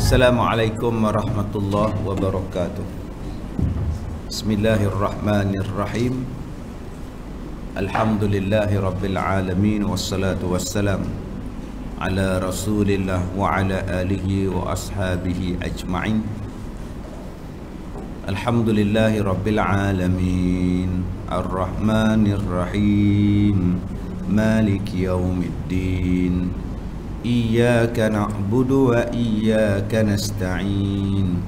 Assalamualaikum warahmatullahi wabarakatuh. Bismillahirrahmanirrahim. Alhamdulillahi rabbil alamin. Wassalatu wassalam ala rasulillah wa ala alihi wa ashabihi ajma'in. Alhamdulillahi rabbil alamin. Ar-Rahmanir-Rahim. Maliki yaumiddin. Iyyaka na'budu wa iyyaka nasta'in.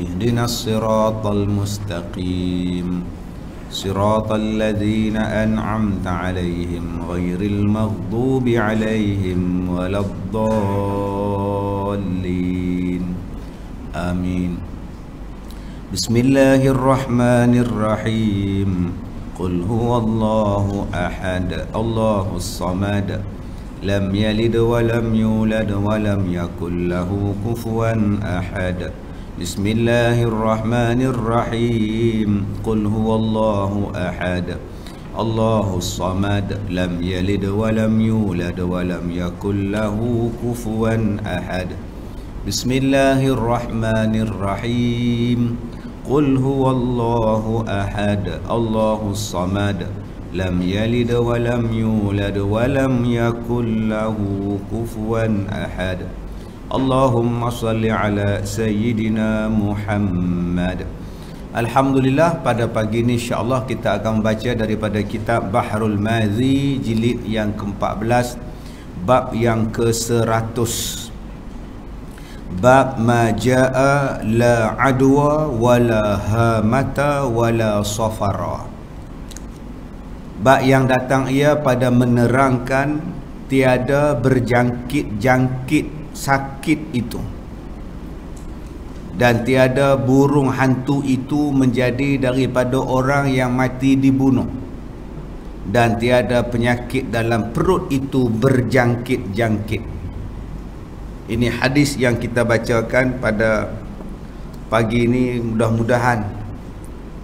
Ihdinas siratal mustaqim. Siratal ladzina an'amta 'alaihim ghairil maghdubi 'alaihim waladdallin. Amin. Bismillahirrahmanirrahim. Qul huwallahu ahad, Allahus samad. Lam yalid wa lam yulad wa lam yakul lahu kufuwan ahad. Bismillahirrahmanirrahim. Qul huwallahu ahad, Allahus samad. Lam yalid wa lam yulad wa lam yakul lahu kufuwan ahad. Bismillahirrahmanirrahim. Qul huwallahu ahad, Allahus samad. Lam yalid wa lam yulad wa lam yakul lahu kufuwan ahad. Allahumma salli ala Sayyidina Muhammad. Alhamdulillah, pada pagi ini insya-Allah kita akan membaca daripada kitab Bahrul Mazi jilid yang ke-14, bab yang ke-100. Bab ma jaa la adwa wala hamata wala safara. Bab yang datang ia pada menerangkan tiada berjangkit-jangkit sakit itu, dan tiada burung hantu itu menjadi daripada orang yang mati dibunuh, dan tiada penyakit dalam perut itu berjangkit-jangkit. Ini hadis yang kita bacakan pada pagi ini. Mudah-mudahan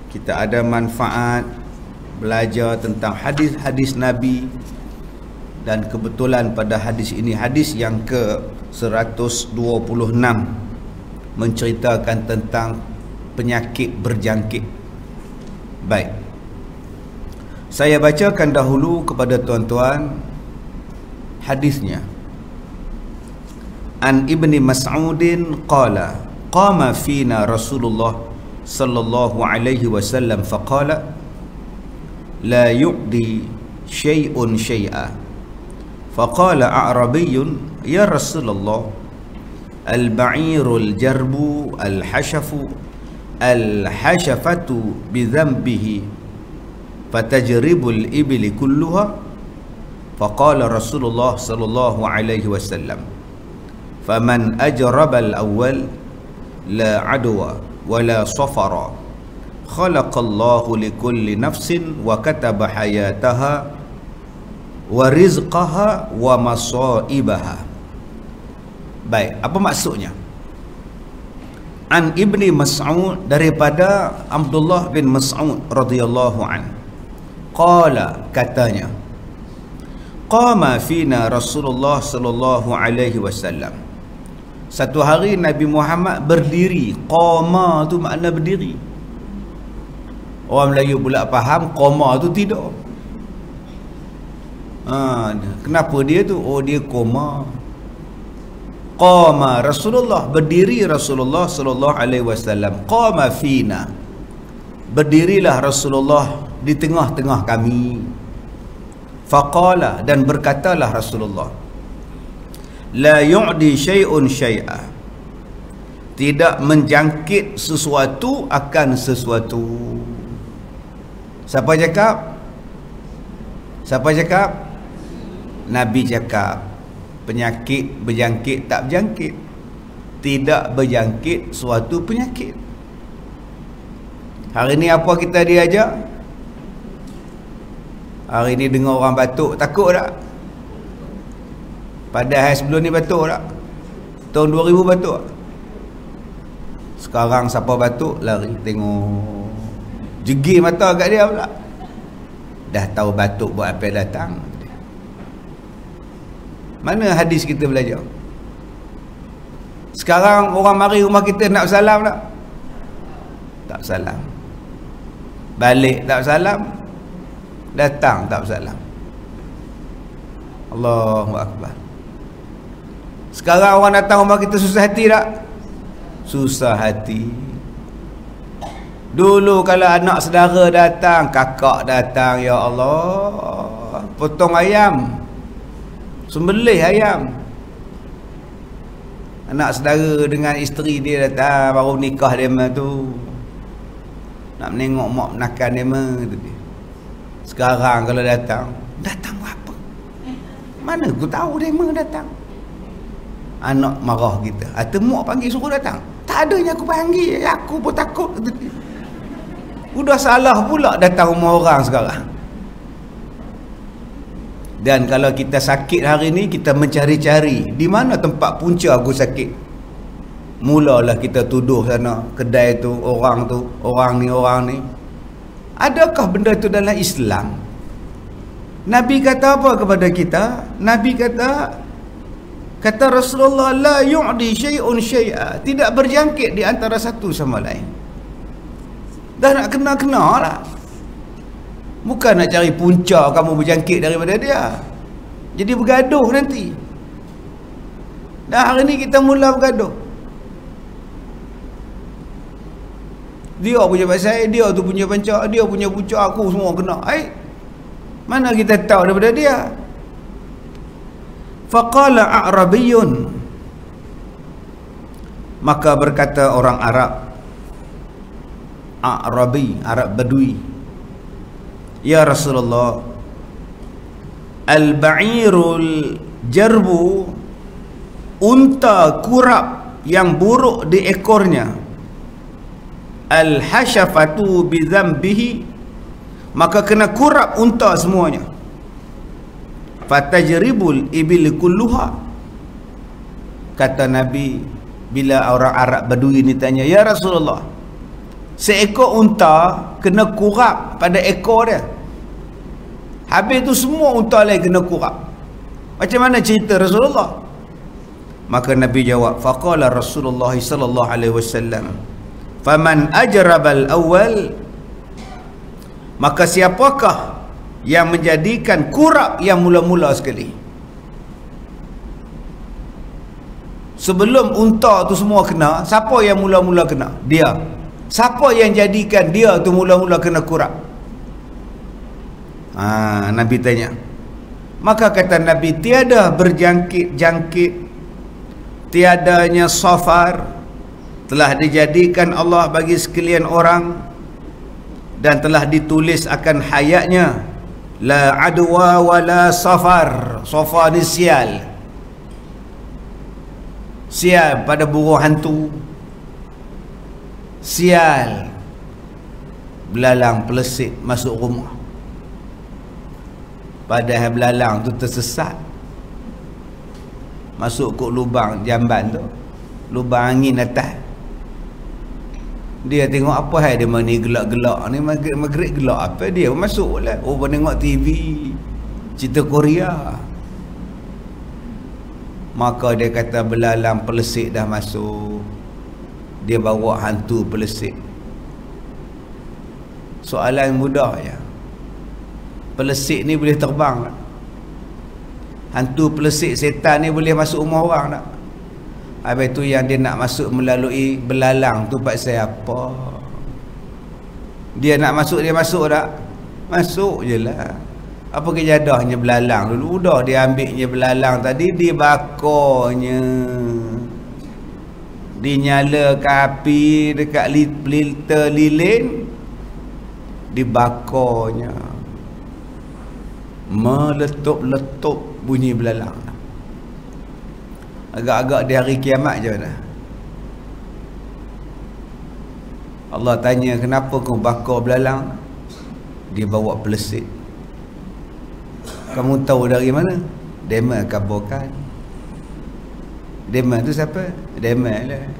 kita ada manfaat belajar tentang hadis-hadis Nabi. Dan kebetulan pada hadis ini, hadis yang ke-126, menceritakan tentang penyakit berjangkit. Baik, saya bacakan dahulu kepada tuan-tuan hadisnya. An Ibni Mas'udin qala qama fina Rasulullah sallallahu alaihi wasallam faqala la yu'di syai'un syai'a. Faqala a'rabiyyun ya Rasulullah al-ba'irul jarbu al-hashafu al-hashafatu bidhanbihi fatajribul ibli kulluha. Faqala Rasulullah sallallahu alaihi wasallam faman ajrabal awwal la adwa wala safara khalaqallahu likulli nafsin wa kataba hayataha wa rizqaha wa masaibaha. Baik, apa maksudnya? An Ibni Mas'ud, daripada Abdullah bin Mas'ud radhiyallahu an, qala, katanya, qama fina Rasulullah sallallahu alaihi wasallam. Satu hari Nabi Muhammad berdiri. Qama tu makna berdiri. Orang Melayu pula faham koma tu tidur. Kenapa dia tu? Oh, dia koma. Qama Rasulullah, berdiri Rasulullah sallallahu alaihi wasallam. Qama fina, berdirilah Rasulullah di tengah-tengah kami. Faqala, dan berkatalah Rasulullah, la yu'di syai'un syai'a, tidak menjangkit sesuatu akan sesuatu. Siapa cakap? Siapa cakap? Nabi cakap. Penyakit berjangkit tak berjangkit. Tidak berjangkit suatu penyakit. Hari ni apa kita diajak? Hari ni dengar orang batuk, takut tak? Padahal sebelum ni batuk tak? Tahun 2000 batuk. Sekarang siapa batuk lari tengok, jegir mata kat dia pula. Dah tahu batuk buat apa datang. Mana hadis kita belajar? Sekarang orang mari rumah kita nak salam tak? Tak salam. Balik tak salam. Datang tak salam. Allahu Akbar. Sekarang orang datang rumah kita susah hati tak? Susah hati. Dulu kalau anak saudara datang, kakak datang, ya Allah, potong ayam, sembelih ayam. Anak saudara dengan isteri dia datang, baru nikah dia tu, nak menengok mak menakan dia tu. Sekarang kalau datang buat apa? Mana aku tahu dia datang? Anak marah kita. Atau mak panggil suruh datang. Tak adanya aku panggil, aku pun takut. Udah salah pula datang rumah orang sekarang. Dan kalau kita sakit hari ni, kita mencari-cari di mana tempat punca aku sakit. Mulalah kita tuduh sana, kedai tu, orang ni. Adakah benda itu dalam Islam? Nabi kata apa kepada kita? Nabi kata Rasulullah, la yu'di syai'un syai'a, tidak berjangkit di antara satu sama lain. Dah nak kena lah. Bukan nak cari punca kamu berjangkit daripada dia, jadi bergaduh nanti. Dah hari ni kita mula bergaduh. Dia punya pasal, dia tu punya pancak, dia punya puncak, aku semua kena. Mana kita tahu daripada dia? Faqala a'rabiyyun, maka berkata orang Arab, A'rabi, Arab Badui, ya Rasulullah, al-ba'irul jarbu, unta kurap yang buruk di ekornya, al-hashafatu bi dzambihi, maka kena kurap unta semuanya, fatajribul ibil kulluha. Kata Nabi, bila orang Arab Badui ni tanya, ya Rasulullah, seekor unta kena kurap pada ekor dia, habis tu semua unta lain kena kurap, macam mana cerita Rasulullah? Maka Nabi jawab, faqala Rasulullah sallallahu alaihi wasallam, faman ajrabal awal, maka siapakah yang menjadikan kurap yang mula-mula sekali, sebelum unta tu semua kena, siapa yang mula-mula kena? Dia. Siapa yang jadikan dia tu mula-mula kena kurap? Nabi tanya. Maka kata Nabi, tiada berjangkit-jangkit, tiadanya safar, telah dijadikan Allah bagi sekalian orang, dan telah ditulis akan hayatnya, la adwa wala safar. Safar ni sial, sial pada burung hantu, sial belalang pelesit masuk rumah, padahal belalang tu tersesat masuk ke lubang jamban tu, lubang angin atas. Dia tengok apa hai dia ni gelak-gelak ni, maghrib gelak apa dia masuk lah. Oh, tengok TV cerita Korea. Maka dia kata belalang pelesit dah masuk, dia bawa hantu pelesit. Soalan mudah ya, pelesit ni boleh terbang tak? Hantu pelesit setan ni boleh masuk rumah orang tak? Habis tu yang dia nak masuk melalui belalang tu pasal apa? Dia nak masuk, dia masuk tak? Masuk je lah. Apa kejadahnya belalang dulu? Udah dia ambilnya belalang tadi, dibakarnya, dinyalakan api dekat filter lilin, dibakarnya, meletup-letup bunyi belalang. Agak-agak di hari kiamat je dah. Allah tanya, kenapa kau bakar belalang? Dia bawa pelesit. Kamu tahu dari mana? Dema kabarkan. Dema tu siapa? Dema lah.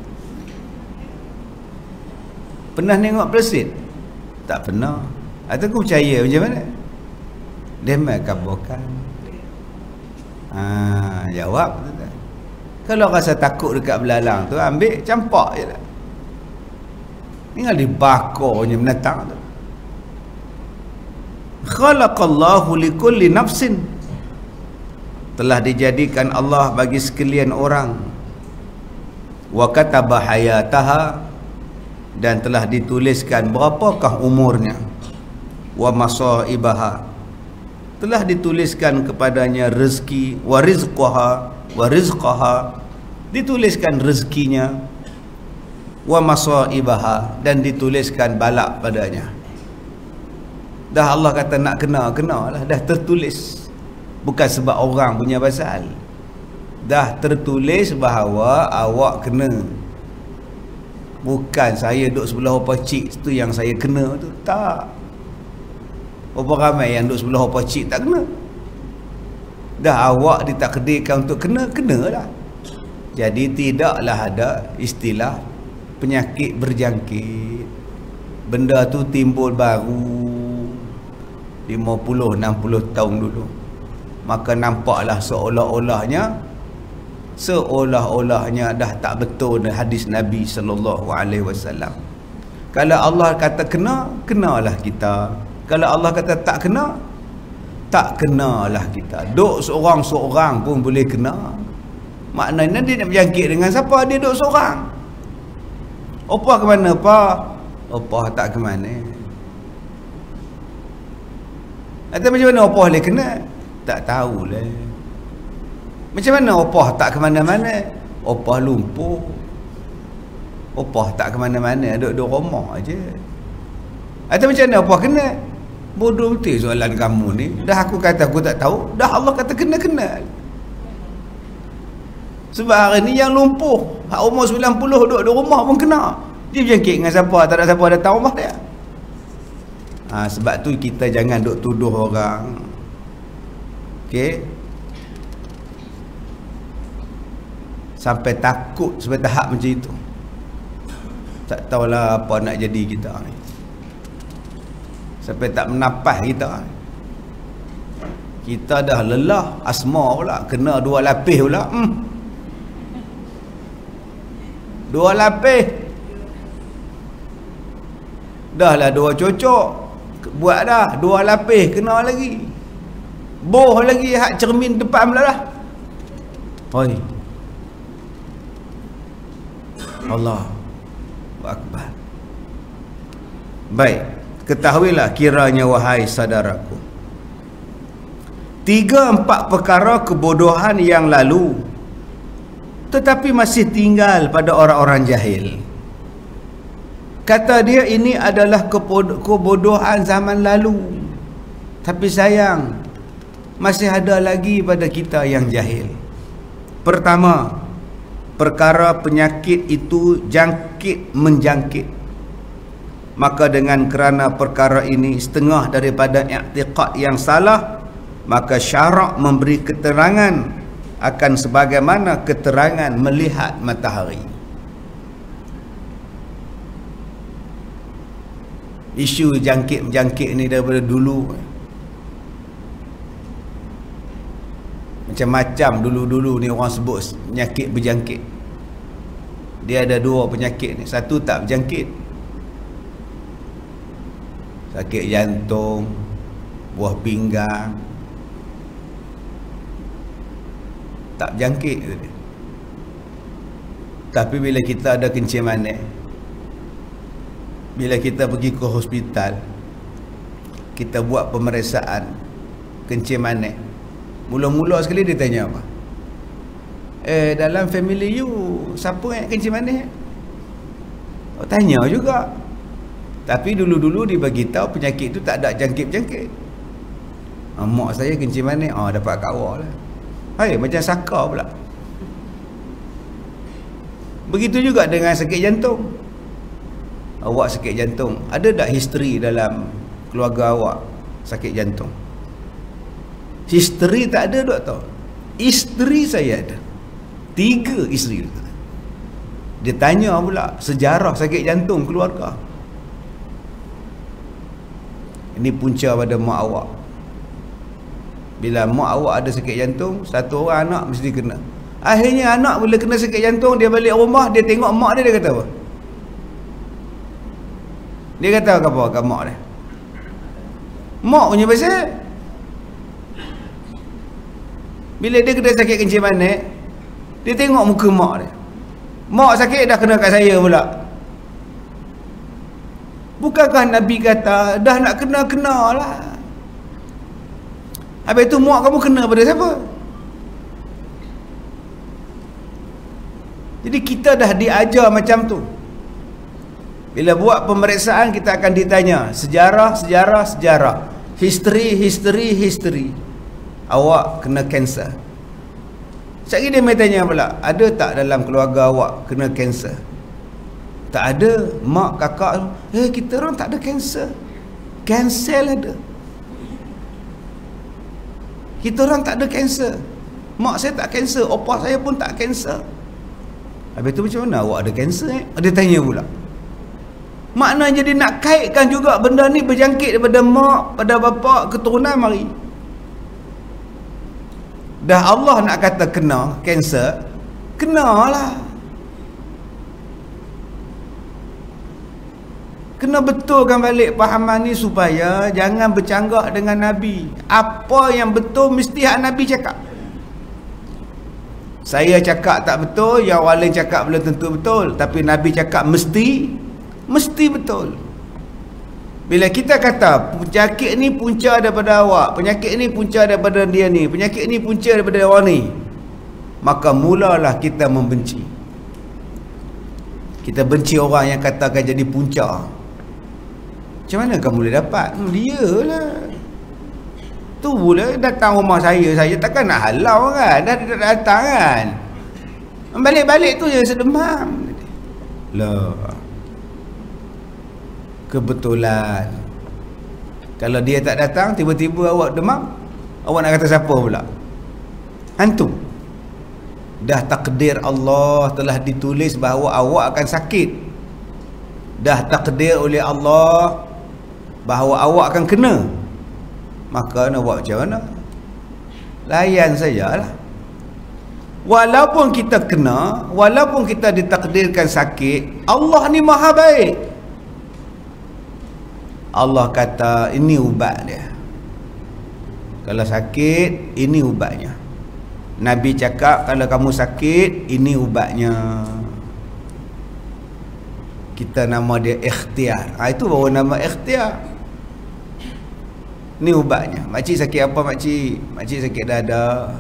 Pernah tengok pelesit? Tak pernah. Atau kau percaya macam mana? Dema kabarkan. Jawab tu tak? Kalau rasa takut dekat belalang tu, ambil campak je lah. Tinggal dibakarnya binatang tu. Khalaqallahu likulli nafsin, telah dijadikan Allah bagi sekalian orang. Wa kataba hayataha, dan telah dituliskan berapakah umurnya. Wa masaibaha, telah dituliskan kepadanya rezeki. Wa rizqaha, dituliskan rezekinya. Wa masaibaha, dan dituliskan balak padanya. Dah Allah kata nak kena lah, dah tertulis. Bukan sebab orang punya pasal, dah tertulis bahawa awak kena. Bukan saya duduk sebelah opa cik tu yang saya kena tu, tak. Berapa ramai yang duduk sebelah opa cik tak kena. Dah awak ditakdirkan untuk kenalah. Jadi tidaklah ada istilah penyakit berjangkit. Benda tu timbul baru 50-60 tahun dulu. Maka nampaklah seolah-olahnya dah tak betul hadis Nabi SAW. Kalau Allah kata kena, kenalah kita. Kalau Allah kata tak kena, tak kenalah kita. Duk seorang-seorang pun boleh kena. Maknanya dia nak berjangkit dengan siapa? Dia duk seorang. Opah ke mana, Pak? Opah tak ke mana. Atau macam mana opah boleh kena? Tak tahulah. Macam mana opah tak ke mana-mana? Opah lumpuh. Opah tak ke mana-mana, duduk rumah aje. Atau macam mana opah kena? Bodoh betul soalan kamu ni. Dah aku kata aku tak tahu, dah Allah kata kena-kena. Sebab hari ni yang lumpuh, hak umur 90 duduk di rumah pun kena. Dia berjangkit dengan siapa? Tak ada siapa datang rumah dia. Sebab tu kita jangan duk tuduh orang. Okey? Sampai takut sampai tahap macam itu. Tak tahulah apa nak jadi kita ni. Sampai tak menapas kita. Kita dah lelah, asma pula, kena 2 lapis pula. 2 lapis. Dah lah 2 cocok. Buat dah 2 lapis, kena lagi. Boh lagi hak cermin depan pula dah. Hoi. Allah Akbar. Baik, ketahuilah kiranya wahai saudaraku, 3-4 perkara kebodohan yang lalu tetapi masih tinggal pada orang-orang jahil. Kata dia ini adalah kebodohan zaman lalu, tapi sayang masih ada lagi pada kita yang jahil. Pertama, perkara penyakit itu menjangkit. Maka dengan kerana perkara ini setengah daripada i'tiqad yang salah, maka syarak memberi keterangan akan sebagaimana keterangan melihat matahari. Isu jangkit-menjangkit ni daripada dulu. Macam-macam dulu-dulu ni orang sebut penyakit berjangkit. Dia ada 2 penyakit ni. Satu tak berjangkit, sakit jantung, buah pinggang. Tak berjangkit. Tapi bila kita ada kencing manis, bila kita pergi ke hospital, kita buat pemeriksaan kencing manis, mula-mula sekali dia tanya apa? Dalam family you siapa yang kencing manis? Tanya juga. Tapi dulu-dulu dia bagi tahu penyakit tu tak ada jangkit-jangkit. Mak saya kencing manis, dapat kawal lah. Hai, macam saka pula. Begitu juga dengan sakit jantung. Awak sakit jantung, ada tak history dalam keluarga awak sakit jantung? History tak ada, doktor. Isteri saya ada. 3 isteri. Dia tanya pula sejarah sakit jantung keluarga. Ini punca pada mak awak. Bila mak awak ada sakit jantung, 1 orang anak mesti kena. Akhirnya anak bila kena sakit jantung, dia balik rumah, dia tengok mak dia, dia kata apa? Dia kata apa kat mak dia? Mak punya pasal. Bila dia kena sakit kencing manis, dia tengok muka mak dia. Mak sakit dah kena kat saya pula. Bukankah Nabi kata dah nak kena lah. Habis tu mak kamu kena pada siapa? Jadi kita dah diajar macam tu. Bila buat pemeriksaan, kita akan ditanya sejarah. History. Awak kena kanser. Sekali dia mai tanya pula, ada tak dalam keluarga awak kena kanser? Tak ada. Mak, kakak, kita orang tak ada kanser. Kanser ada. Kita orang tak ada kanser. Mak saya tak kanser, opa saya pun tak kanser. Habis tu macam mana awak ada kanser? Dia tanya pula. Maknanya dia nak kaitkan juga benda ni berjangkit daripada mak, pada bapa, keturunan mari. Dah Allah nak kata kena kanser, kenalah. Kena betulkan balik pahaman ni supaya jangan bercanggah dengan Nabi. Apa yang betul mesti hak Nabi cakap. Saya cakap tak betul, yang orang lain cakap belum tentu betul, tapi Nabi cakap mesti betul. Bila kita kata penyakit ni punca daripada awak, penyakit ni punca daripada dia ni, penyakit ni punca daripada orang ni, maka mulalah kita membenci. Kita benci orang yang katakan jadi punca. Macam mana kamu boleh dapat? Dia lah. Tu pula datang rumah saya takkan nak halau kan? Dah datang kan? Balik-balik tu je sedemam. Lah. Kebetulan. Kalau dia tak datang, tiba-tiba awak demam, awak nak kata siapa pula? Hantu. Dah takdir Allah telah ditulis bahawa awak akan sakit. Dah takdir oleh Allah bahawa awak akan kena. Maka nak buat macam mana? Layan sajalah. Walaupun kita kena, walaupun kita ditakdirkan sakit, Allah ni maha baik. Allah kata ini ubat dia. Kalau sakit, ini ubatnya. Nabi cakap kalau kamu sakit, ini ubatnya. Kita nama dia ikhtiar. Itu baru nama ikhtiar. Ni ubatnya. Makcik sakit apa makcik? Makcik sakit dada.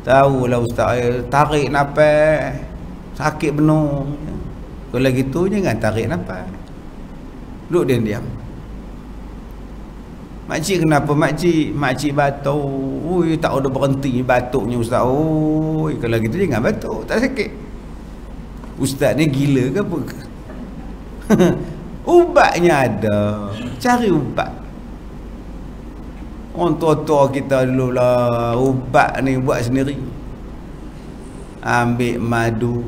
Tahulah ustaz, tarik nafas. Sakit benar. Kalau gitu jangan tarik nafas. Duduk diam. Makcik kenapa makcik? Makcik batuk. Ui, tak ada berhenti batuknya ustaz. Ui, kalau gitu jangan batuk, tak sakit. Ustaz ni gila ke apa? Ubatnya ada. Cari ubat. Orang tua-tua kita dulu lah, ubat ni buat sendiri. Ambil madu,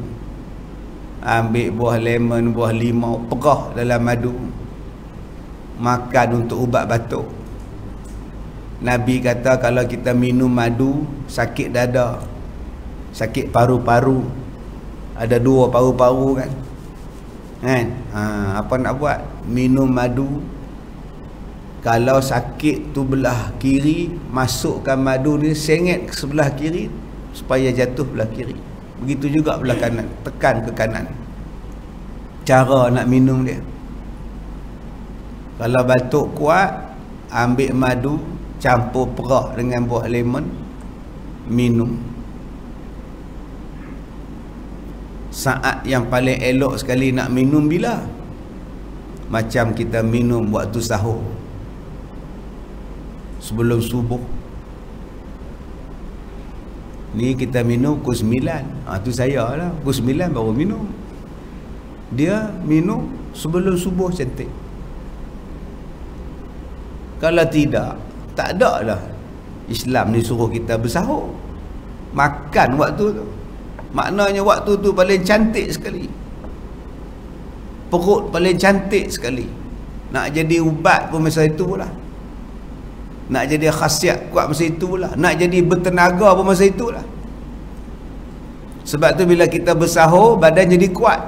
ambil buah lemon, buah limau, perah dalam madu, makan untuk ubat batuk. Nabi kata kalau kita minum madu, sakit dada, sakit paru-paru, ada dua paru-paru kan, apa nak buat? Minum madu. Kalau sakit tu belah kiri, masukkan madu ni sengit ke sebelah kiri supaya jatuh belah kiri. Begitu juga belah kanan, tekan ke kanan. Cara nak minum dia. Kalau batuk kuat, ambil madu, campur perah dengan buah lemon, minum. Saat yang paling elok sekali nak minum bila? Macam kita minum waktu sahur, sebelum subuh. Ni kita minum pukul 9. Tu saya lah, pukul 9 baru minum. Dia minum sebelum subuh cantik. Kalau tidak, tak ada lah Islam ni suruh kita bersahur, makan waktu tu. Maknanya waktu tu paling cantik sekali, perut paling cantik sekali. Nak jadi ubat pun masa itu lah, nak jadi khasiat kuat masa itulah, nak jadi bertenaga pun masa itulah. Sebab tu bila kita bersahur, badan jadi kuat.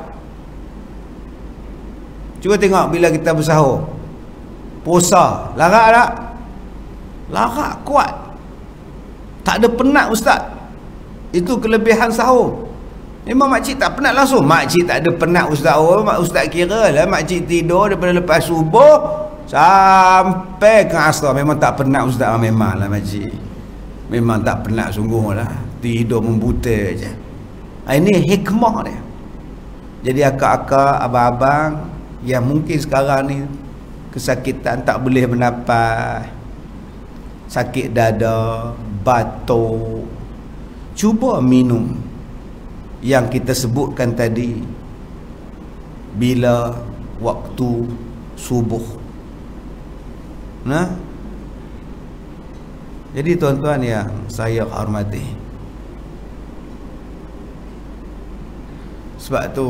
Cuba tengok bila kita bersahur, puasa, larat tak? Larat, kuat. Tak ada penat ustaz. Itu kelebihan sahur. Memang makcik tak penat langsung. Makcik tak ada penat ustaz. Ustaz kira lah makcik tidur daripada lepas subuh sampai ke asar. Memang tak penat ustaz. Memang lah makcik. Memang tak penat sungguh lah. Tidur membuta je. Ini hikmah dia. Jadi akak-akak, abang-abang yang mungkin sekarang ni kesakitan, tak boleh bernafas, sakit dada, batuk, cuba minum yang kita sebutkan tadi bila waktu subuh. Nah, jadi tuan-tuan yang saya hormati, sebab tu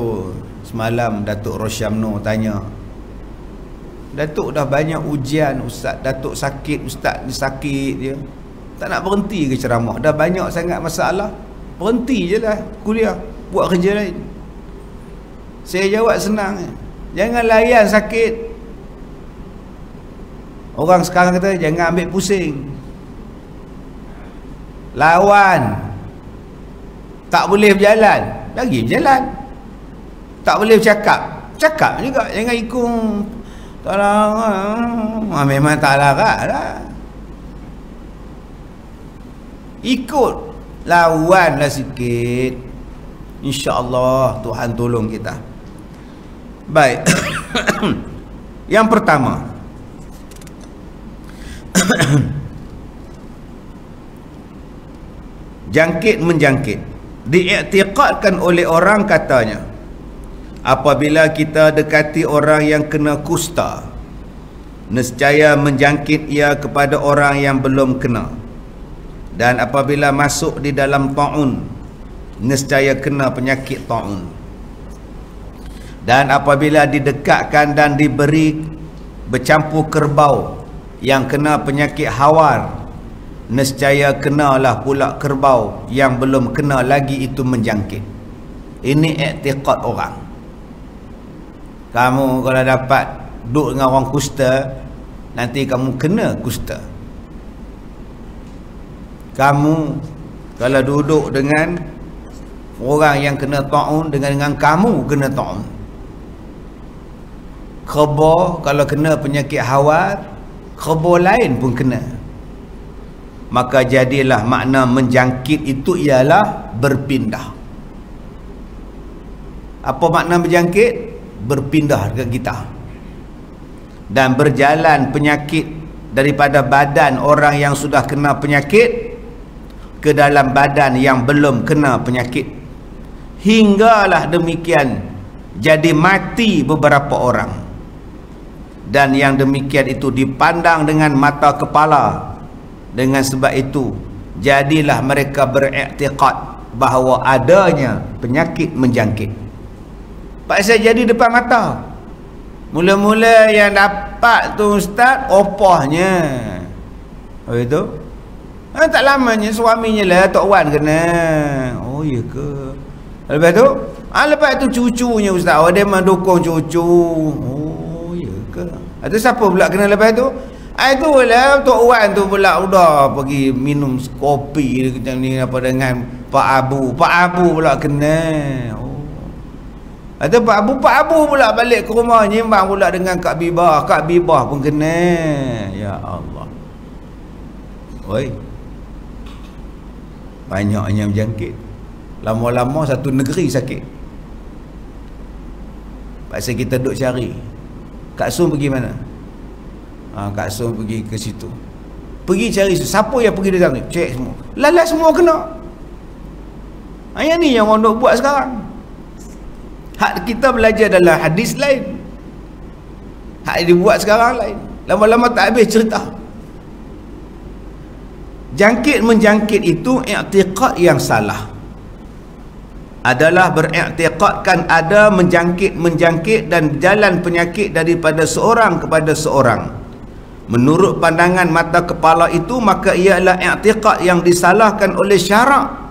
semalam Datuk Rosyamno tanya, Datuk dah banyak ujian ustaz, Datuk sakit, ustaz ni sakit je, tak nak berhenti ke ceramah? Dah banyak sangat masalah, berhenti je lah kuliah, buat kerja lain. Saya jawab senang, jangan layan sakit. Orang sekarang kata jangan ambil pusing, lawan. Tak boleh berjalan, bagi berjalan. Tak boleh bercakap, cakap juga. Jangan ikut tak larat. Memang tak larat lah. Ikut, lawanlah sikit, insya-Allah Tuhan tolong kita. Baik. Yang pertama, jangkit menjangkit diiktiqadkan oleh orang, katanya apabila kita dekati orang yang kena kusta, nescaya menjangkit ia kepada orang yang belum kena. Dan apabila masuk di dalam ta'un, nescaya kena penyakit ta'un. Dan apabila didekatkan dan diberi bercampur kerbau yang kena penyakit hawar, nescaya kenalah pula kerbau yang belum kena lagi itu menjangkit. Ini iktiqad orang. Kamu kalau dapat duduk dengan orang kusta, nanti kamu kena kusta. Kamu kalau duduk dengan orang yang kena ta'un, dengan kamu kena ta'un. Khabar kalau kena penyakit hawar, khabar lain pun kena. Maka jadilah makna menjangkit itu ialah berpindah. Apa makna berjangkit? Berpindah ke kita. Dan berjalan penyakit daripada badan orang yang sudah kena penyakit ke dalam badan yang belum kena penyakit. Hinggalah demikian jadi mati beberapa orang. Dan yang demikian itu dipandang dengan mata kepala. Dengan sebab itu jadilah mereka beriktiqad bahawa adanya penyakit menjangkit. Pasal jadi depan mata. Mula-mula yang dapat tu ustaz, opahnya. Oh itu. Tak lamanya suaminya lah Tok Wan kena. Oh ya ke? Lepas tu cucunya ustaz. Oh dia mendukung cucu. Oh ya ke? Atau siapa pula kena lepas tu? Itulah Tok Wan tu pula udah pergi minum kopi macam ni apa dengan Pak Abu. Pak Abu pula kena. Atau Pak Abu pula balik ke rumah nyimbang pula dengan Kak Bibah. Kak Bibah pun kena. Ya Allah. Oi. Banyaknya berjangkit. Lama-lama satu negeri sakit. Pasal kita duduk cari. Kak Sun pergi mana? Kak Sun pergi ke situ. Pergi cari siapa yang pergi dalam ni. Cek semua. Lalas semua kena. Yang ni yang orang duk buat sekarang. Hak kita belajar dalam hadis lain, hak dibuat sekarang lain. Lama-lama tak habis cerita. Jangkit menjangkit itu i'tiqad yang salah. Adalah beriktiqadkan ada menjangkit dan jalan penyakit daripada seorang kepada seorang. Menurut pandangan mata kepala itu, maka ialah i'tiqad yang disalahkan oleh syarak.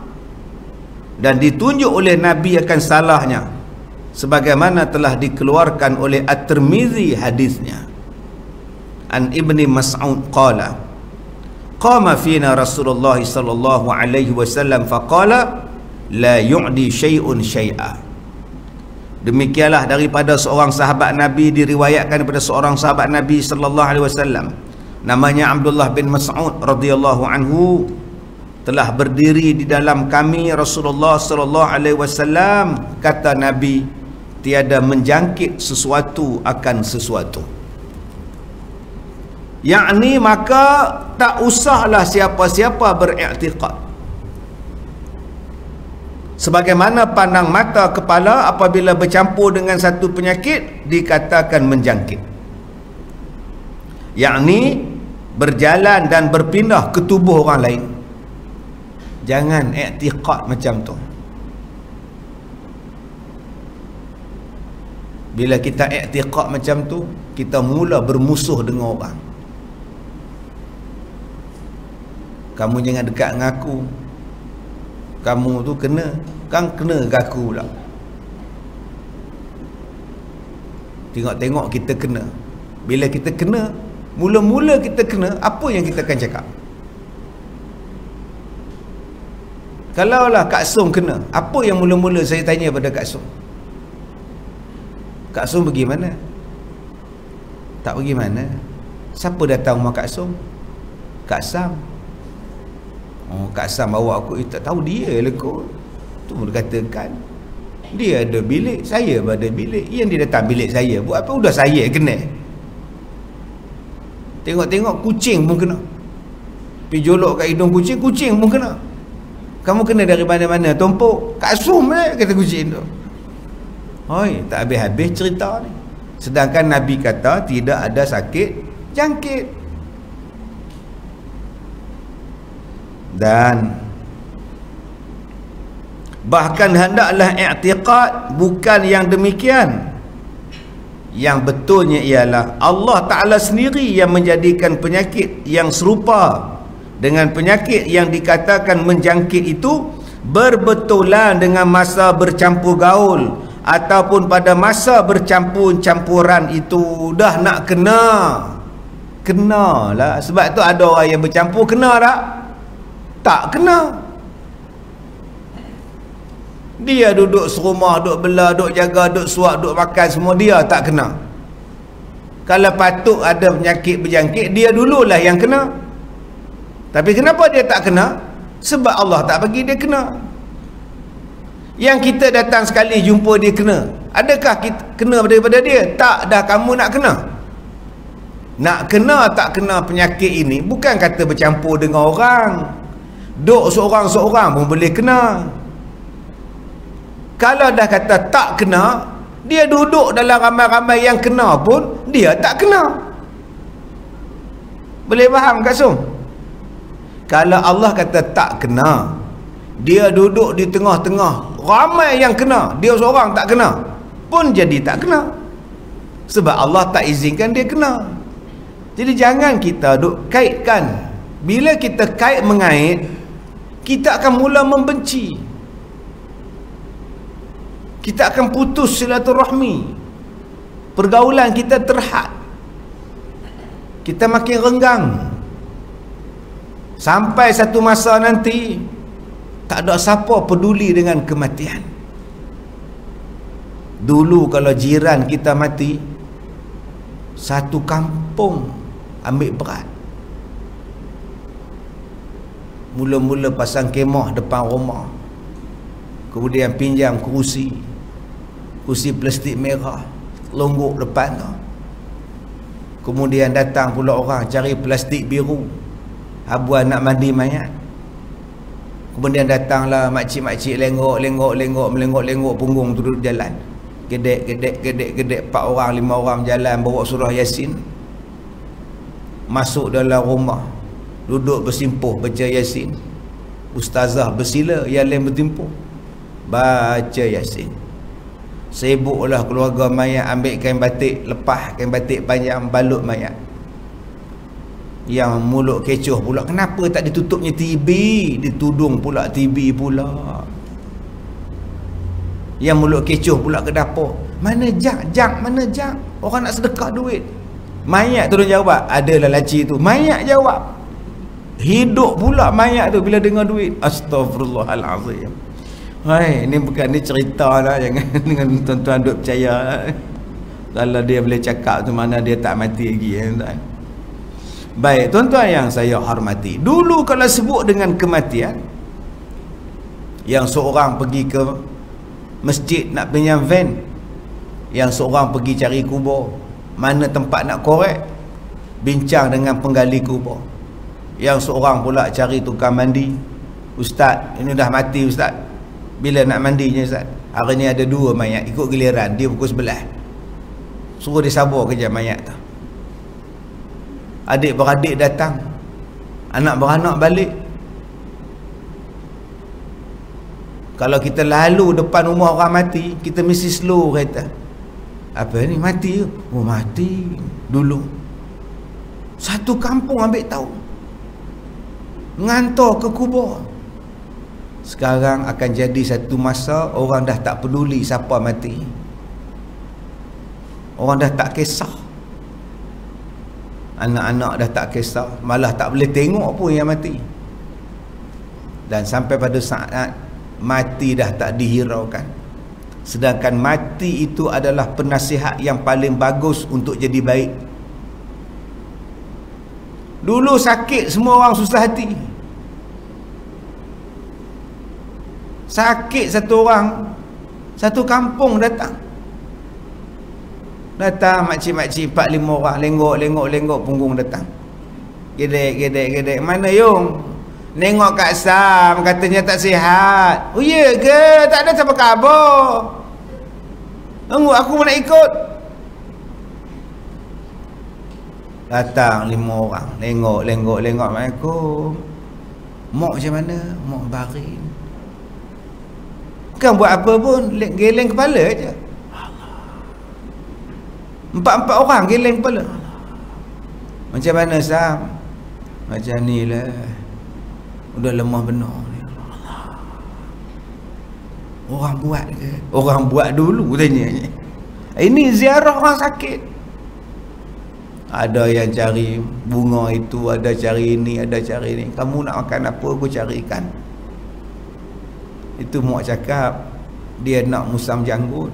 dan ditunjuk oleh Nabi akan salahnya, sebagaimana telah dikeluarkan oleh At-Tirmizi hadisnya. An Ibni Mas'ud qala qama fina Rasulullah sallallahu alaihi wasallam faqala la yu'di syai'un syai'a. Demikianlah daripada seorang sahabat Nabi, diriwayatkan daripada seorang sahabat Nabi sallallahu alaihi wasallam, namanya Abdullah bin Mas'ud radhiyallahu anhu, telah berdiri di dalam kami Rasulullah sallallahu alaihi wasallam, kata Nabi, tiada menjangkit sesuatu akan sesuatu. Yakni maka tak usahlah siapa-siapa beriktikad. Sebagaimana pandang mata kepala apabila bercampur dengan satu penyakit dikatakan menjangkit. Yakni berjalan dan berpindah ke tubuh orang lain. Jangan iktikad macam tu. Bila kita iktikad macam tu, kita mula bermusuh dengan orang. Kamu jangan dekat dengan aku, kamu tu kena, kan kena ke aku pula. Tengok-tengok kita kena. Bila kita kena, mula-mula kita kena, apa yang kita akan cakap? Kalaulah Kak Song kena, apa yang mula-mula saya tanya pada Kak Song? Kak Song pergi mana? Tak pergi mana? Siapa datang rumah Kak Song? Kak Sam. Oh, Kak Sam bawa aku, tak tahu dia lah kot. Tu katakan dia ada bilik, saya ada bilik. Yang dia datang bilik saya buat apa? Udah saya kena. Tengok-tengok kucing pun kena. Pergi jolok kat hidung kucing, kucing pun kena. Kamu kena dari mana-mana? Tumpuk Kak Sum kata kucing tu. Hoi, tak habis-habis cerita ni. Sedangkan Nabi kata tidak ada sakit jangkit. Dan bahkan hendaklah i'tiqad bukan yang demikian. Yang betulnya ialah Allah Ta'ala sendiri yang menjadikan penyakit yang serupa dengan penyakit yang dikatakan menjangkit itu berbetulan dengan masa bercampur gaul, ataupun pada masa bercampur-campuran itu dah nak kena. Kenalah. Sebab tu ada orang yang bercampur kena tak? Tak kena. Dia duduk serumah, duduk belah, duduk jaga, duduk suap, duduk makan semua, dia tak kena. Kalau patut ada penyakit berjangkit, dia dululah yang kena. Tapi kenapa dia tak kena? Sebab Allah tak bagi dia kena. Yang kita datang sekali jumpa dia kena, adakah kita kena daripada dia? Tak dah, kamu nak kena. Nak kena tak kena penyakit ini bukan kata bercampur dengan orang. Duk seorang-seorang pun boleh kena. Kalau dah kata tak kena, dia duduk dalam ramai-ramai yang kena pun dia tak kena. Boleh faham Kak Sum? Kalau Allah kata tak kena, dia duduk di tengah-tengah ramai yang kena, dia seorang tak kena, pun jadi tak kena. Sebab Allah tak izinkan dia kena. Jadi jangan kita duk kaitkan. Bila kita kait mengait, kita akan mula membenci. Kita akan putus silaturahmi. Pergaulan kita terhad. Kita makin renggang. Sampai satu masa nanti tak ada siapa peduli dengan kematian. Dulu kalau jiran kita mati, satu kampung ambil berat. Mula-mula pasang kemah depan rumah, kemudian pinjam kerusi plastik merah, longgok depan tu. Kemudian datang pula orang cari plastik biru, habuan nak mandi mayat. Kemudian datanglah makcik-makcik melengok punggung tu duduk jalan. Gedek 4 orang 5 orang jalan bawa surah Yasin. Masuk dalam rumah, duduk bersimpuh baca Yasin. Ustazah bersila, yang lain bertimpuh baca Yasin. Sibuklah keluarga mayat ambil kain batik, lepas kain batik panjang, balut mayat. Yang mulut kecoh pula, kenapa tak ditutupnya TB? Ditudung pula TB pula. Yang mulut kecoh pula ke dapur. Mana jak? Mana jak? Orang nak sedekah duit. Mayat tu dia jawab. Ada lelaki tu. Mayat jawab. Hidup pula mayat tu bila dengar duit. Astaghfirullahalazim. Hai, ni bukan ni cerita lah. Jangan dengan tuan-tuan duk percaya. Kalau dia boleh cakap tu mana dia tak mati lagi. Tuan. Baik, tuan-tuan yang saya hormati. Dulu kalau sebut dengan kematian, yang seorang pergi ke masjid nak pinjam van, yang seorang pergi cari kubur, mana tempat nak korek, bincang dengan penggali kubur. Yang seorang pula cari tukang mandi. Ustaz, ini dah mati ustaz, bila nak mandinya ustaz? Hari ni ada 2 mayat, ikut giliran, dia pukul 11. Suruh dia sabar kerja mayat tu. Adik-beradik datang, anak beranak balik. Kalau kita lalu depan rumah orang mati, kita mesti slow kereta. Apa ni, mati? Oh mati dulu. Satu kampung ambil tahu, ngantar ke kubur. Sekarang akan jadi satu masa orang dah tak peduli siapa mati. Orang dah tak kisah. Anak-anak dah tak kisah, malah tak boleh tengok pun yang mati. Dan sampai pada saat mati dah tak dihiraukan. Sedangkan mati itu adalah penasihat yang paling bagus untuk jadi baik. Dulu sakit semua orang susah hati. Sakit satu orang, satu kampung datang. Datang makcik-makcik 4-5 orang, lenggok punggung datang. Gedek. Mana yung? Nengok Kak Sam, katanya tak sihat. Oh iya ke? Tak ada siapa khabar. Tunggu, aku pun nak ikut. Datang 5 orang, lenggok. Assalamualaikum. Mok macam mana? Mok baring. Bukan buat apa pun, geleng kepala aja. 4 orang geleng kepala. Macam mana Sam? Macam ni lah, udah lemah benar. Orang buat ke? Orang buat dulu tanya. Ini ziarah orang sakit. Ada yang cari bunga itu, ada cari ini, ada cari ini. Kamu nak makan apa, aku carikan. Itu mak cakap dia nak musam janggut.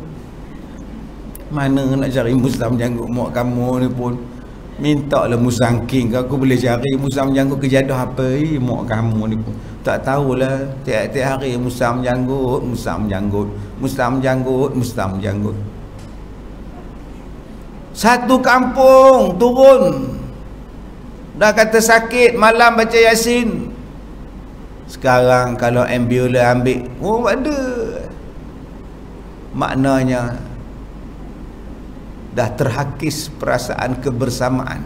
Mana nak cari musam janggut? Mak kamu ni pun minta lah musang king. Aku boleh cari musam janggut kejadah apa? Mak kamu ni pun tak tahulah. Tiap-tiap hari musam janggut. Satu kampung turun, dah kata sakit, malam baca Yasin. Sekarang kalau ambulans ambil, oh ada. Maknanya dah terhakis perasaan kebersamaan.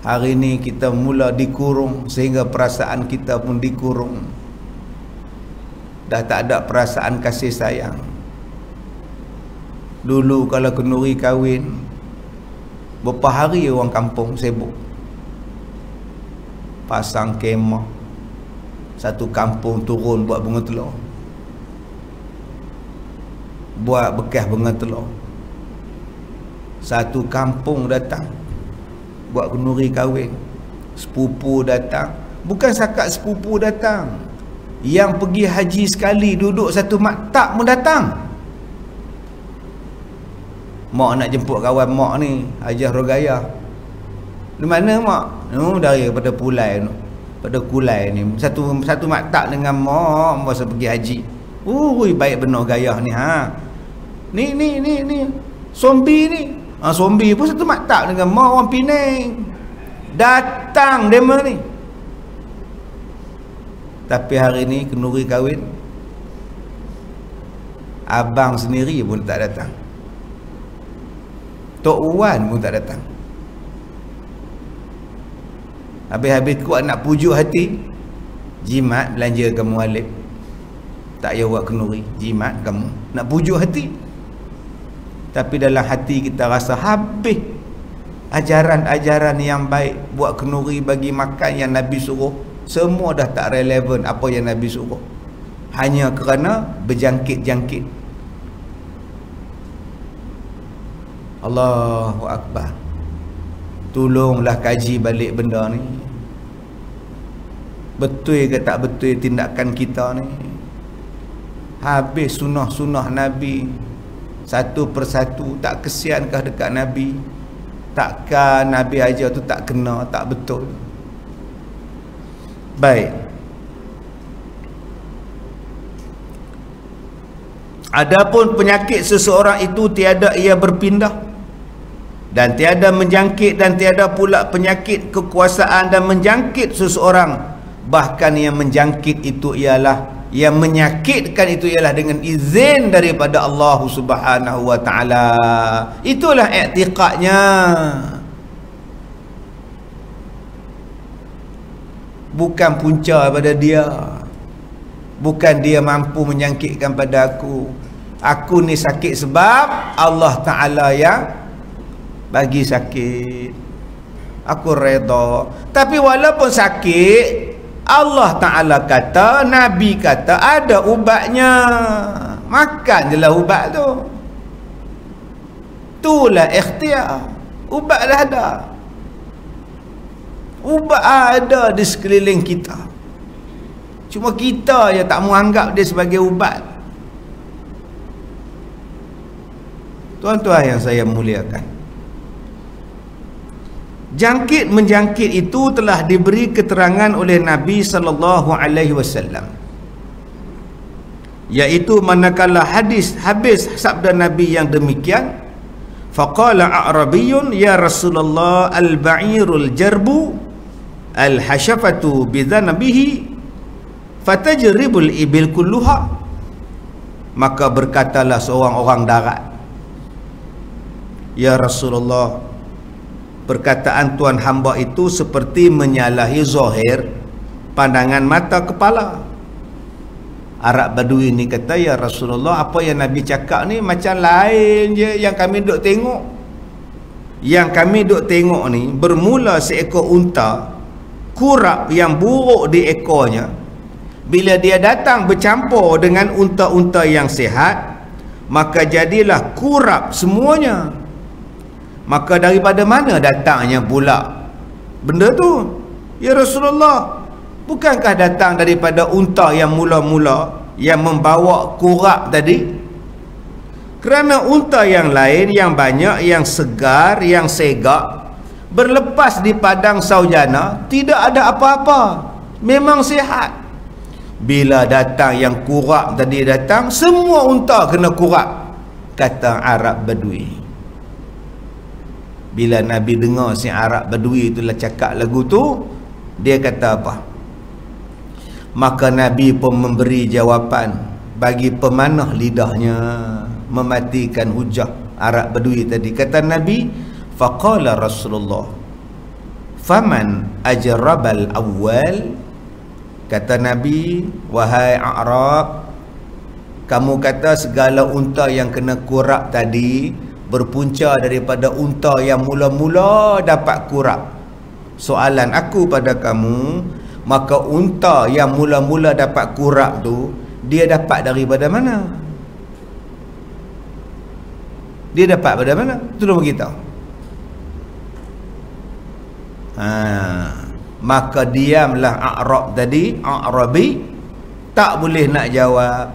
Hari ini kita mula dikurung, sehingga perasaan kita pun dikurung. Dah tak ada perasaan kasih sayang. Dulu kalau kenduri kahwin, berapa hari orang kampung sibuk pasang kemah. Satu kampung turun buat bunga telur, buat bekas bunga telur. Satu kampung datang buat kenduri kahwin. Sepupu datang. Bukan sakat sepupu datang, yang pergi haji sekali duduk satu maktab pun datang. Mak nak jemput kawan mak ni, Hajah Rogayah. Di mana mak? Daripada Pulai tu. Pada Kulai ni. Satu maktab dengan mak masa pergi haji. Baik benar gayah ni ha. Ni Sombi ni. Sombi pun satu maktab dengan mak orang Penang. Datang demo ni. Tapi hari ni kenduri kahwin, abang sendiri pun tak datang. Tok Wan pun tak datang. Habis-habis kuat nak pujuk hati, jimat belanja kamu Alif. Tak payah buat kenduri, jimat kamu. Nak pujuk hati. Tapi dalam hati kita rasa habis ajaran-ajaran yang baik. Buat kenduri, bagi makan yang Nabi suruh, semua dah tak relevan apa yang Nabi suruh. hanya kerana berjangkit-jangkit. Allahu Akbar. Tolonglah kaji balik benda ni. Betul ke tak betul tindakan kita ni? Habis sunnah-sunnah Nabi satu persatu, tak kesiankah dekat Nabi? Takkan Nabi aja tu tak kena, tak betul? Baik. Adapun penyakit seseorang itu tiada ia berpindah dan tiada menjangkit, dan tiada pula penyakit kekuasaan dan menjangkit seseorang. Bahkan yang menjangkit itu ialah, yang menyakitkan itu ialah dengan izin daripada Allah Subhanahu wa taala. Itulah i'tiqadnya. Bukan punca pada dia. Bukan dia mampu menyangkitkan pada aku. Aku ni sakit sebab Allah Ta'ala yang bagi sakit. Aku reda. Tapi walaupun sakit, Allah Ta'ala kata, Nabi kata ada ubatnya. Makan je lah ubat tu. Itulah ikhtiar. Ubat dah ada. Ubat ada di sekeliling kita. Cuma kita je tak mau anggap dia sebagai ubat. Tuan-tuan yang saya muliakan, jangkit menjangkit itu telah diberi keterangan oleh Nabi sallallahu alaihi wasallam, iaitu manakala habis sabda Nabi yang demikian, faqala a'rabiyyun ya Rasulullah al-ba'irul jarbu al-hashafatu bidzanabihi fatajribul ibil kulluha. Maka berkatalah seorang orang darat, ya Rasulullah, perkataan tuan hamba itu seperti menyalahi zahir pandangan mata kepala. Arab Badui ni kata, ya Rasulullah, apa yang Nabi cakap ni macam lain je yang kami duk tengok. Yang kami duk tengok ni bermula seekor unta, kurap yang buruk di ekornya, bila dia datang bercampur dengan unta-unta yang sihat, maka jadilah kurap semuanya. Maka daripada mana datangnya pula benda tu, ya Rasulullah? Bukankah datang daripada unta yang mula-mula yang membawa kurap tadi? Kerana unta yang lain, yang banyak, yang segar, yang segak, berlepas di padang saujana, tidak ada apa-apa, memang sihat. Bila datang yang kurap tadi datang, semua unta kena kurap, kata Arab Badui. Bila Nabi dengar si Arab Badui itulah cakap lagu tu, dia kata apa? Maka Nabi pun memberi jawapan bagi pemanah lidahnya, mematikan hujah Arab Badui tadi. Kata Nabi, faqala Rasulullah, faman ajrabal awwal. Kata Nabi, wahai Arab, kamu kata segala unta yang kena kurap tadi berpunca daripada unta yang mula-mula dapat kurap. Soalan aku pada kamu, maka unta yang mula-mula dapat kurap tu, dia dapat daripada mana? Dia dapat pada mana? Tolong beritahu. Maka diamlah A'rab tadi, A'rabi, tak boleh nak jawab.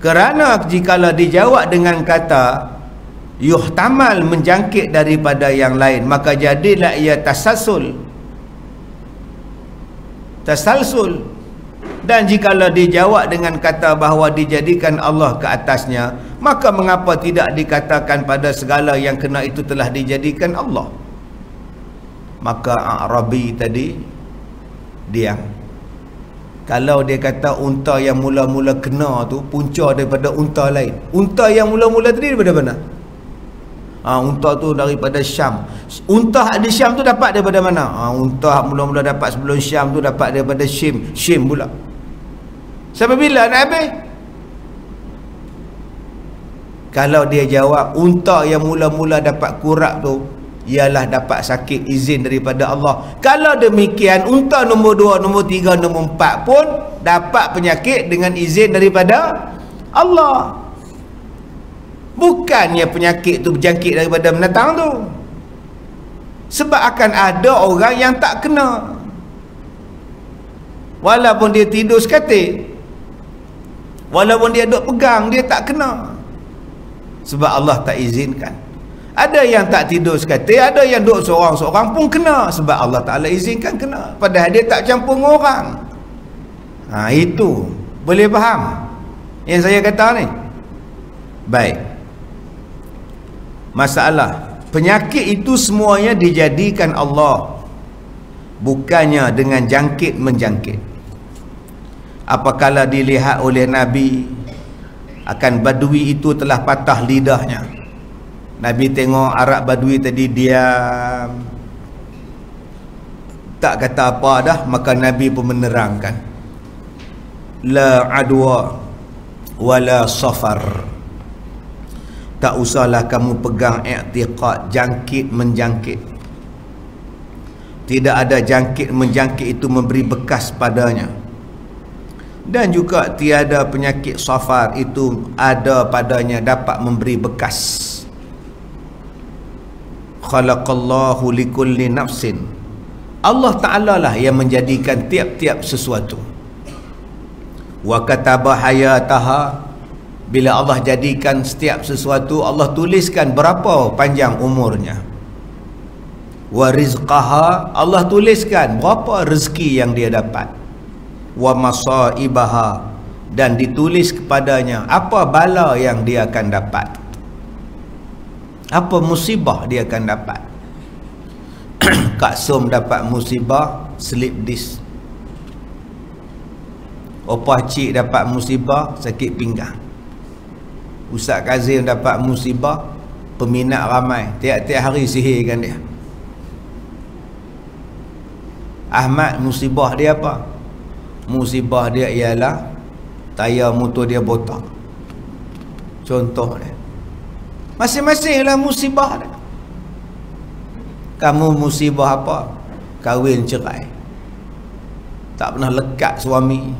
Kerana jikalau dijawab dengan kata yuhtamal, menjangkit daripada yang lain, maka jadilah ia tasalsul. Dan jikalau dijawab dengan kata bahawa dijadikan Allah ke atasnya, maka mengapa tidak dikatakan pada segala yang kena itu telah dijadikan Allah? Maka A'rabi tadi diam. Kalau dia kata unta yang mula-mula kena tu punca daripada unta lain, unta yang mula-mula tadi daripada mana? Unta tu daripada Syam. Unta di Syam tu dapat daripada mana? Unta mula-mula dapat sebelum Syam tu dapat daripada Syim pula. Sampai bila nak habis? Kalau dia jawab unta yang mula-mula dapat kurap tu ialah dapat sakit izin daripada Allah. Kalau demikian, unta nombor 2, nombor 3, nombor 4 pun dapat penyakit dengan izin daripada Allah. Bukannya penyakit tu berjangkit daripada binatang tu. Sebab akan ada orang yang tak kena, walaupun dia tidur sekatik, walaupun dia duk pegang, dia tak kena. Sebab Allah tak izinkan. Ada yang tak tidur sekatik, ada yang duk seorang-seorang pun kena. Sebab Allah Ta'ala izinkan kena, padahal dia tak campur dengan orang. Itu boleh faham yang saya kata ni? Baik. Masalah penyakit itu semuanya dijadikan Allah, bukannya dengan jangkit menjangkit. Apakala dilihat oleh Nabi akan badui itu telah patah lidahnya. Nabi tengok Arab badui tadi diam, tak kata apa dah, maka Nabi pun menerangkan, la adwa wala safar. Tak usahlah kamu pegang i'tiqad jangkit menjangkit. Tidak ada jangkit menjangkit itu memberi bekas padanya. Dan juga tiada penyakit safar itu ada padanya dapat memberi bekas. Khalaqallahu likulli nafsin. Allah Ta'ala lah yang menjadikan tiap-tiap sesuatu. Wa kataba hayataha. Bila Allah jadikan setiap sesuatu, Allah tuliskan berapa panjang umurnya. Wa rizqaha, Allah tuliskan berapa rezeki yang dia dapat. Wa masaibaha, dan ditulis kepadanya apa bala yang dia akan dapat, apa musibah dia akan dapat. Kak Som dapat musibah slip disc, Opah Cik dapat musibah sakit pinggang, Ustaz Kazim dapat musibah peminat ramai, tiap-tiap hari sihirkan dia. Ahmad musibah dia apa? Musibah dia ialah tayar motor dia botak. Contoh dia. Masing-masing lah musibah dia. Kamu musibah apa? Kahwin cerai, tak pernah lekat suami.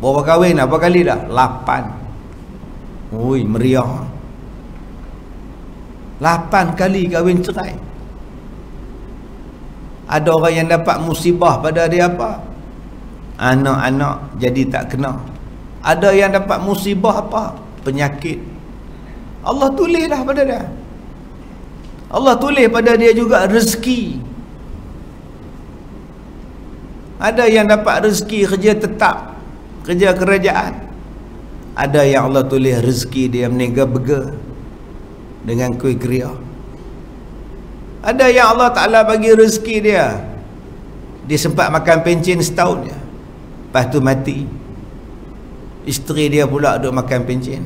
Berapa kahwin? Apa kali dah? 8. Ui, meriah. 8 kali kahwin cerai. Ada orang yang dapat musibah pada dia apa? Anak-anak jadi tak kena. Ada yang dapat musibah apa? Penyakit. Allah tulis dah pada dia. Allah tulis pada dia juga rezeki. Ada yang dapat rezeki kerja tetap, kerja kerajaan. Ada yang Allah tulis rezeki dia meniaga-bega dengan kuih geria. Ada yang Allah Ta'ala bagi rezeki dia, dia sempat makan pencen setahun je, lepas tu mati. Isteri dia pula duk makan pencen.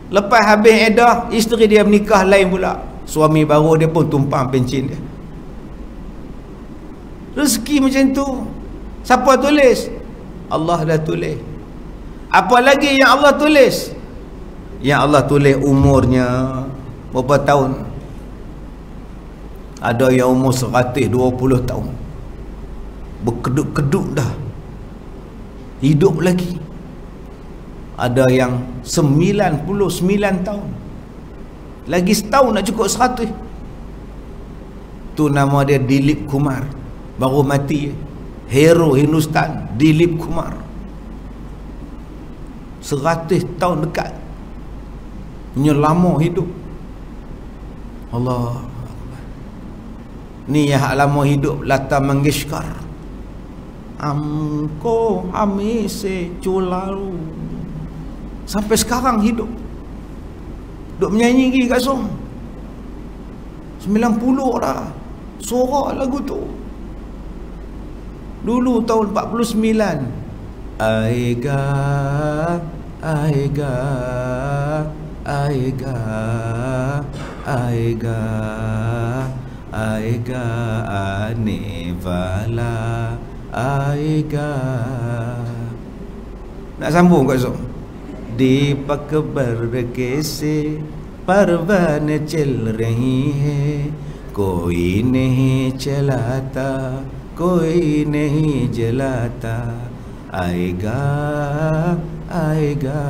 Lepas habis edah, isteri dia menikah lain pula, suami baru dia pun tumpang pencen dia. Rezeki macam tu. Siapa tulis? Allah dah tulis. Apa lagi yang Allah tulis? Yang Allah tulis umurnya berapa tahun. Ada yang umur 120 tahun, berkeduk-keduk dah, hidup lagi. Ada yang 99 tahun, lagi setahun nak cukup 100. Tu nama dia Dilip Kumar, baru mati. Hero Hindustan Dilip Kumar, 100 tahun dekat, punya lama hidup. Allah. Ni yang lama hidup Lata Mangeshkar, Amko Amise Cularu, sampai sekarang hidup, duk menyanyi lagi kat Som. 90 dah suara lagu tu. Dulu tahun 49. Aiga Aiga Aiga Aiga Aiga Anevala Aiga. Nak sambung kat Zom. दीपक बर कैसे परवान चल रही है, कोई नहीं चलाता, कोई नहीं जलाता, आएगा आएगा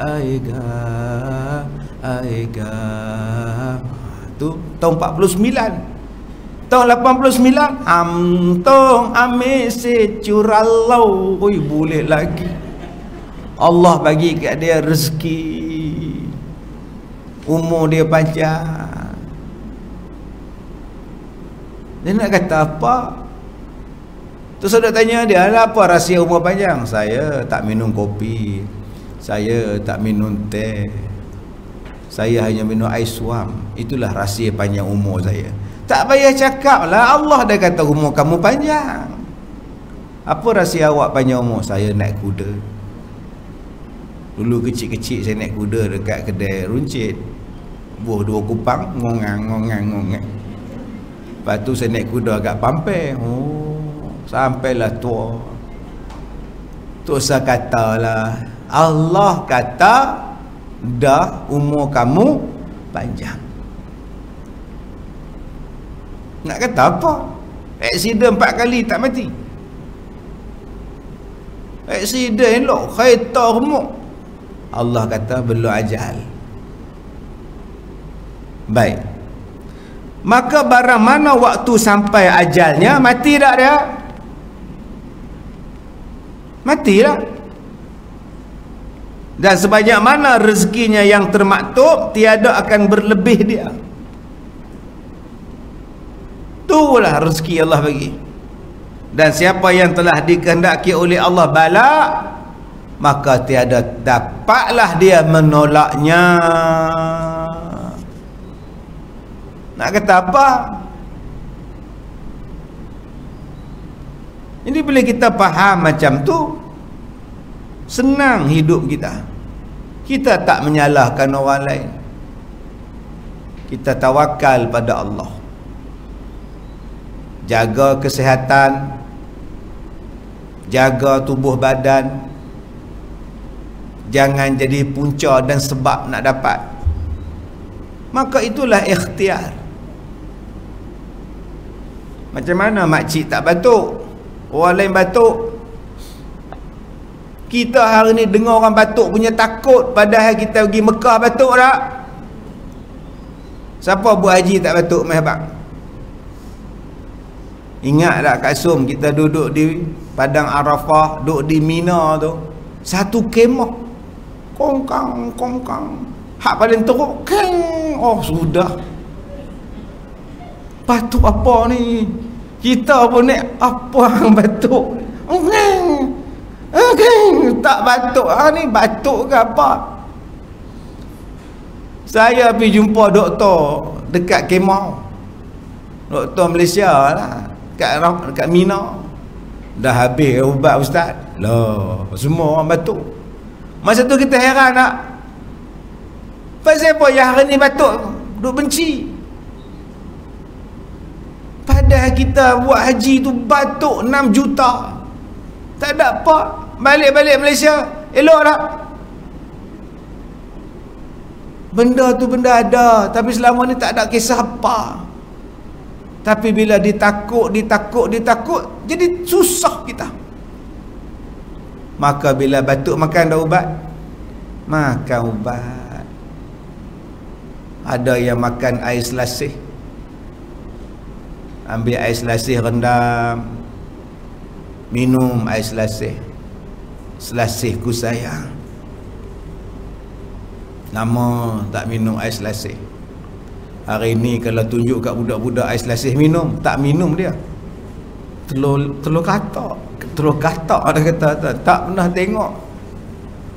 आएगा आएगा. Tu tahun 49. Tahun 89 Amtong ame securalau. Oi, boleh lagi. Allah bagi kat dia rezeki, umur dia panjang. Dia nak kata apa? Tu saudara tanya dia, apa rahsia umur panjang? Saya tak minum kopi, saya tak minum teh, saya hanya minum ais suam. Itulah rahsia panjang umur saya. Tak payah cakap lah, Allah dah kata umur kamu panjang. Apa rahsia awak panjang umur? Saya naik kuda. Dulu kecil-kecil saya naik kuda dekat kedai runcit, buah 2 kupang, ngongang. Lepas tu saya naik kuda agak Pampang. Sampailah tua. Tu saya katalah, Allah kata dah umur kamu panjang. Nak kata apa? Aksiden 4 kali tak mati. Aksiden elok, kereta remuk. Allah kata belum ajal. Baik. Maka barang mana waktu sampai ajalnya, mati tak dia? Mati tak? Dan sebanyak mana rezekinya yang termaktub, tiada akan berlebih dia. Itulah rezeki Allah bagi. Dan siapa yang telah dikehendaki oleh Allah bala, maka tiada dapatlah dia menolaknya. Nak kata apa? Jadi bila kita faham macam tu, senang hidup kita. Kita tak menyalahkan orang lain. Kita tawakal pada Allah. Jaga kesihatan, jaga tubuh badan. Jangan jadi punca dan sebab nak dapat. Maka itulah ikhtiar. Macam mana makcik tak batuk, orang lain batuk. Kita hari ni dengar orang batuk punya takut, padahal kita pergi Mekah batuk tak? Siapa buat haji tak batuk? Mahbab. Ingat tak Kak Som, kita duduk di Padang Arafah, duduk di Mina tu, satu kemah kongkang. Hak paling teruk, keng. Oh sudah. Batuk apa ni? Kita pun ni apa yang batuk? Tak batuk. Ni batuk ke apa? Saya pergi jumpa doktor dekat kemah, doktor Malaysia lah, kat Mina. Dah habis ubat ustaz lah, semua orang batuk. Masa tu kita heran tak, pasal apa yang hari ni batuk duk benci, padahal kita buat haji tu batuk 6 juta. Tak ada apa, balik Malaysia elok tak? Benda tu benda ada, tapi selama ni tak ada kisah apa. Tapi bila ditakut, jadi susah kita. Maka bila batuk makan dah ubat, makan ubat. Ada yang makan air selasih, ambil air selasih rendam, minum air selasih. Selasihku sayang. Lama tak minum air selasih. Hari ni kalau tunjuk kat budak-budak air selasih minum, tak minum dia. Telur katak ada kata tak pernah tengok.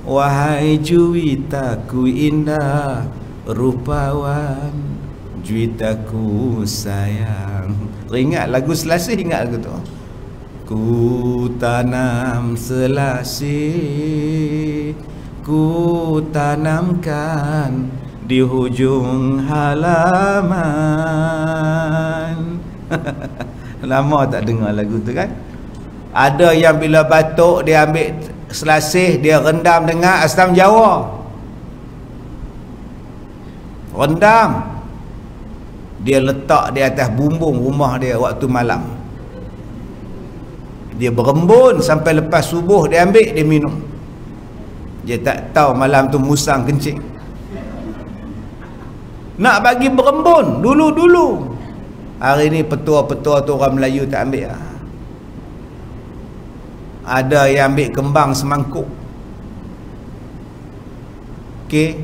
Wahai juwitaku indah, rupawan juwitaku sayang. Teringat lagu selasih, ingat lagu tu. Ku tanam selasih, ku tanamkan di hujung halaman. Lama tak dengar lagu tu kan. Ada yang bila batuk dia ambil selasih, dia rendam dengan asam Jawa, rendam. Dia letak di atas bumbung rumah dia waktu malam. Dia berembun sampai lepas subuh dia ambil, dia minum. Dia tak tahu malam tu musang kencing. Nak bagi berembun dulu-dulu. Hari ni petua-petua tu orang Melayu tak ambil lah. Ada yang ambil kembang semangkuk. Okey.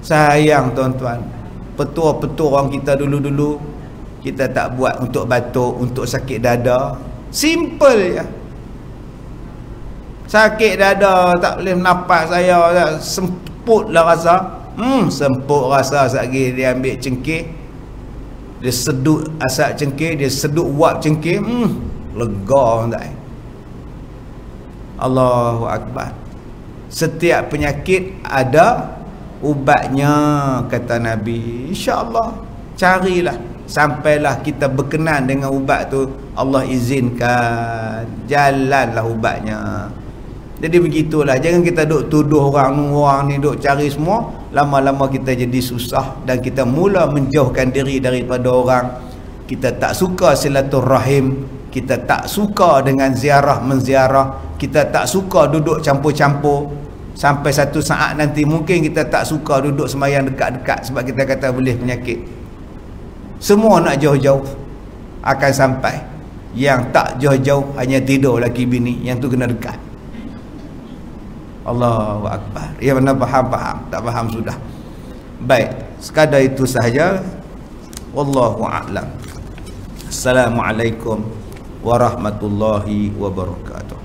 Sayang tuan-tuan. Petua-petua orang kita dulu-dulu, kita tak buat untuk batuk, untuk sakit dada. Simple je. Sakit dada, tak boleh nafas saya, semput lah rasa. Semput rasa sekali dia ambil cengkeh, dia sedut asap cengkeh, dia sedut uap cengkeh, lega tak? Allahu Akbar. Setiap penyakit ada ubatnya, kata Nabi. InsyaAllah carilah sampailah kita berkenan dengan ubat tu, Allah izinkan, jalanlah ubatnya. Jadi begitulah, jangan kita duk tuduh orang ni duk cari semua, lama-lama kita jadi susah dan kita mula menjauhkan diri daripada orang. Kita tak suka silaturahim, kita tak suka dengan ziarah menziarah, kita tak suka duduk campur-campur. Sampai satu saat nanti mungkin kita tak suka duduk sembahyang dekat-dekat sebab kita kata boleh penyakit. Semua nak jauh-jauh akan sampai. Yang tak jauh-jauh hanya tidur laki bini, yang tu kena dekat. Allahu Akbar. Ya, mana faham, tak faham sudah. Baik, sekadar itu sahaja. Wallahu a'lam. Assalamualaikum warahmatullahi wabarakatuh.